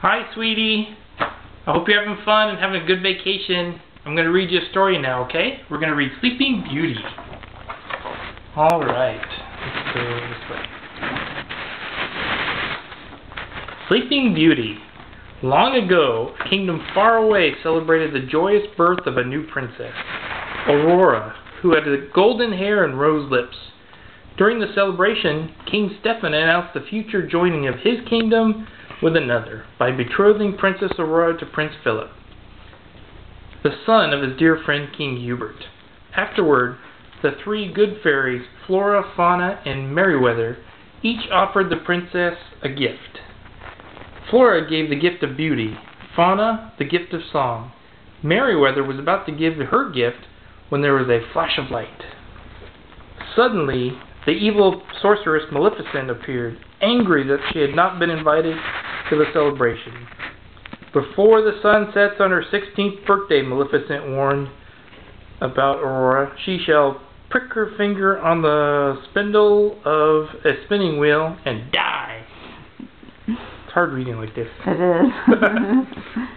Hi, sweetie. I hope you're having fun and having a good vacation. I'm going to read you a story now, okay? We're going to read Sleeping Beauty. Alright, let's go this way. Sleeping Beauty. Long ago, a kingdom far away celebrated the joyous birth of a new princess, Aurora, who had golden hair and rose lips. During the celebration, King Stefan announced the future joining of his kingdom with another by betrothing Princess Aurora to Prince Philip, the son of his dear friend King Hubert. Afterward, the three good fairies, Flora, Fauna, and Merryweather, each offered the princess a gift. Flora gave the gift of beauty, Fauna the gift of song. Merryweather was about to give her gift when there was a flash of light. Suddenly, the evil sorceress Maleficent appeared, angry that she had not been invited to the celebration. Before the sun sets on her 16th birthday, Maleficent warned about Aurora, she shall prick her finger on the spindle of a spinning wheel and die. It's hard reading like this. It is.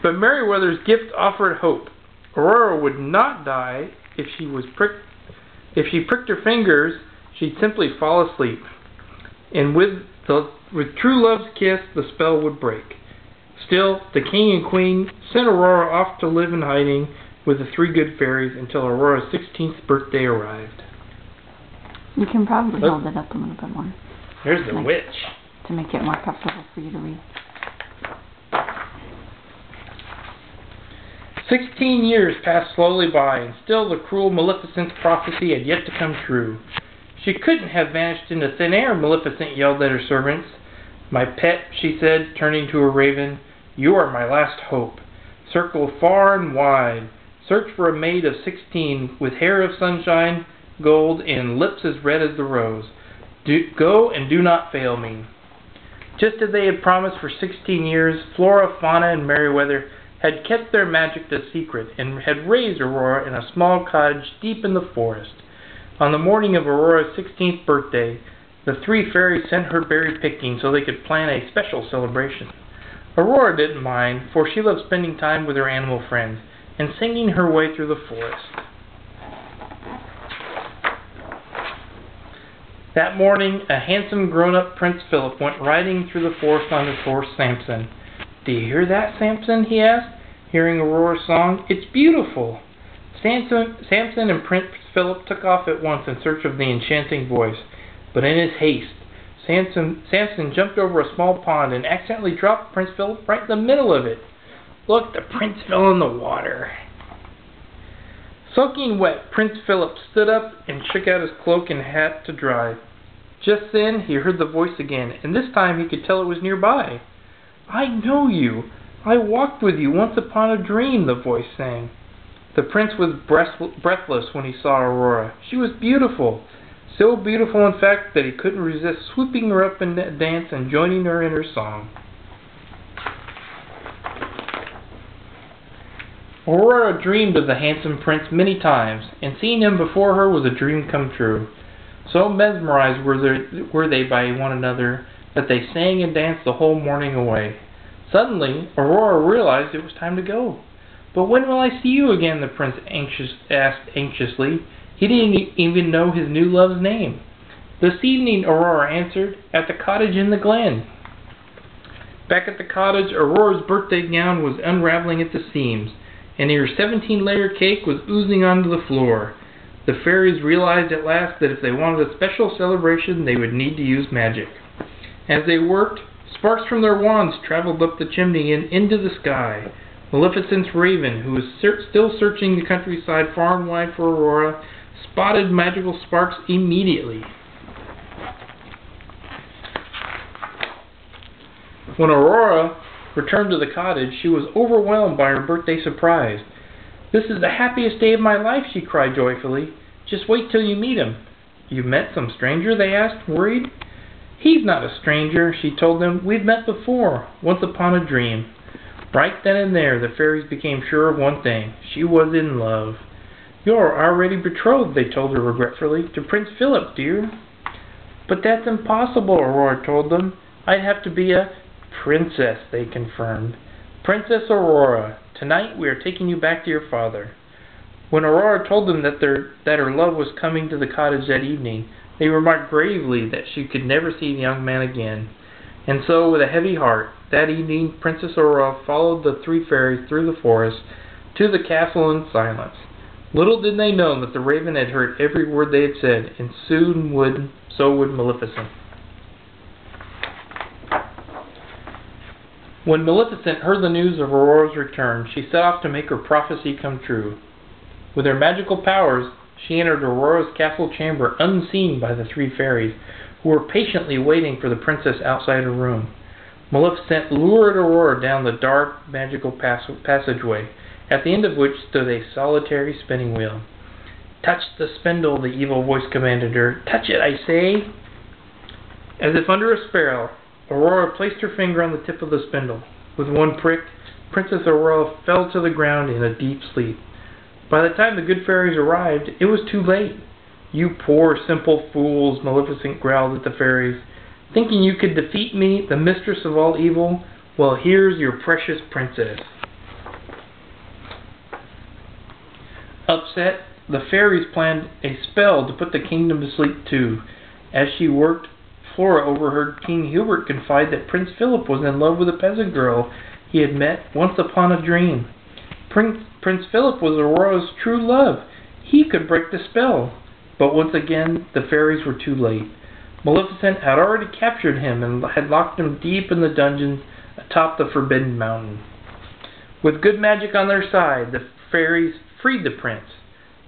But Merryweather's gift offered hope. Aurora would not die if she pricked her fingers. She'd simply fall asleep, and with true love's kiss, the spell would break. Still, the king and queen sent Aurora off to live in hiding with the three good fairies until Aurora's 16th birthday arrived. You can probably hold it up a little bit more. There's the witch. To make it more comfortable for you to read. 16 years passed slowly by, and still the cruel Maleficent's prophecy had yet to come true. She couldn't have vanished into thin air, Maleficent yelled at her servants. My pet, she said, turning to a raven, you are my last hope. Circle far and wide. Search for a maid of 16 with hair of sunshine, gold, and lips as red as the rose. Go and do not fail me. Just as they had promised for 16 years, Flora, Fauna, and Merryweather had kept their magic a secret and had raised Aurora in a small cottage deep in the forest. On the morning of Aurora's 16th birthday, the three fairies sent her berry picking so they could plan a special celebration. Aurora didn't mind, for she loved spending time with her animal friends and singing her way through the forest. That morning, a handsome grown-up Prince Philip went riding through the forest on his horse Samson. Do you hear that, Samson? He asked, hearing Aurora's song. It's beautiful. Samson and Prince Philip took off at once in search of the enchanting voice, but in his haste, Samson jumped over a small pond and accidentally dropped Prince Philip right in the middle of it. Look, the prince fell in the water. Soaking wet, Prince Philip stood up and shook out his cloak and hat to dry. Just then, he heard the voice again, and this time he could tell it was nearby. I know you. I walked with you once upon a dream, the voice sang. The prince was breathless when he saw Aurora. She was beautiful. So beautiful, in fact, that he couldn't resist swooping her up in that dance and joining her in her song. Aurora dreamed of the handsome prince many times, and seeing him before her was a dream come true. So mesmerized were they by one another that they sang and danced the whole morning away. Suddenly, Aurora realized it was time to go. But when will I see you again? The prince asked anxiously. He didn't even know his new love's name. This evening, Aurora answered, at the cottage in the glen. Back at the cottage, Aurora's birthday gown was unraveling at the seams, and her 17-layer cake was oozing onto the floor. The fairies realized at last that if they wanted a special celebration, they would need to use magic. As they worked, sparks from their wands traveled up the chimney and into the sky. Maleficent's raven, who was still searching the countryside far and wide for Aurora, spotted magical sparks immediately. When Aurora returned to the cottage, she was overwhelmed by her birthday surprise. This is the happiest day of my life, she cried joyfully. Just wait till you meet him. You met some stranger? They asked, worried. He's not a stranger, she told them. We've met before, once upon a dream. Right then and there, the fairies became sure of one thing. She was in love. You're already betrothed, they told her regretfully, to Prince Philip, dear. But that's impossible, Aurora told them. I'd have to be a Princess, they confirmed. Princess Aurora, tonight we are taking you back to your father. When Aurora told them that her love was coming to the cottage that evening, they remarked gravely that she could never see the young man again. And so, with a heavy heart, that evening Princess Aurora followed the three fairies through the forest to the castle in silence. Little did they know that the raven had heard every word they had said, and so would Maleficent. When Maleficent heard the news of Aurora's return, she set off to make her prophecy come true. With her magical powers, she entered Aurora's castle chamber unseen by the three fairies, who were patiently waiting for the princess outside her room. Maleficent lured Aurora down the dark, magical passageway, at the end of which stood a solitary spinning wheel. "Touch the spindle," the evil voice commanded her. "Touch it, I say!" As if under a spell, Aurora placed her finger on the tip of the spindle. With one prick, Princess Aurora fell to the ground in a deep sleep. By the time the good fairies arrived, it was too late. "You poor, simple fools," Maleficent growled at the fairies. "Thinking you could defeat me, the mistress of all evil? Well, here's your precious princess." Upset, the fairies planned a spell to put the kingdom to sleep too. As she worked, Flora overheard King Hubert confide that Prince Philip was in love with a peasant girl he had met once upon a dream. Prince Philip was Aurora's true love. He could break the spell. But once again, the fairies were too late. Maleficent had already captured him and had locked him deep in the dungeons atop the Forbidden Mountain. With good magic on their side, the fairies freed the prince.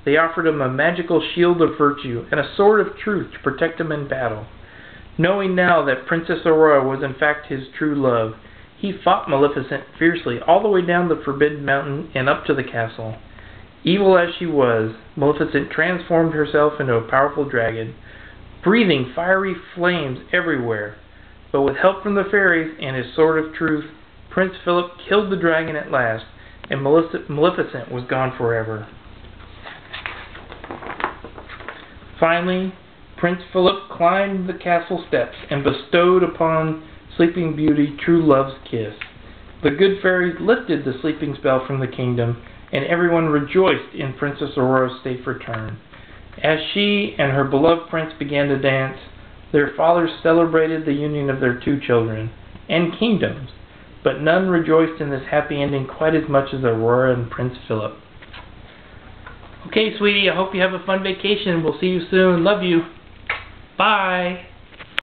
They offered him a magical shield of virtue and a sword of truth to protect him in battle. Knowing now that Princess Aurora was in fact his true love, he fought Maleficent fiercely all the way down the Forbidden Mountain and up to the castle. Evil as she was, Maleficent transformed herself into a powerful dragon, breathing fiery flames everywhere. But with help from the fairies and his sword of truth, Prince Philip killed the dragon at last, and Maleficent was gone forever. Finally, Prince Philip climbed the castle steps and bestowed upon Sleeping Beauty true love's kiss. The good fairies lifted the sleeping spell from the kingdom, and everyone rejoiced in Princess Aurora's safe return. As she and her beloved prince began to dance, their fathers celebrated the union of their two children and kingdoms, but none rejoiced in this happy ending quite as much as Aurora and Prince Philip. Okay, sweetie, I hope you have a fun vacation. We'll see you soon. Love you. Bye.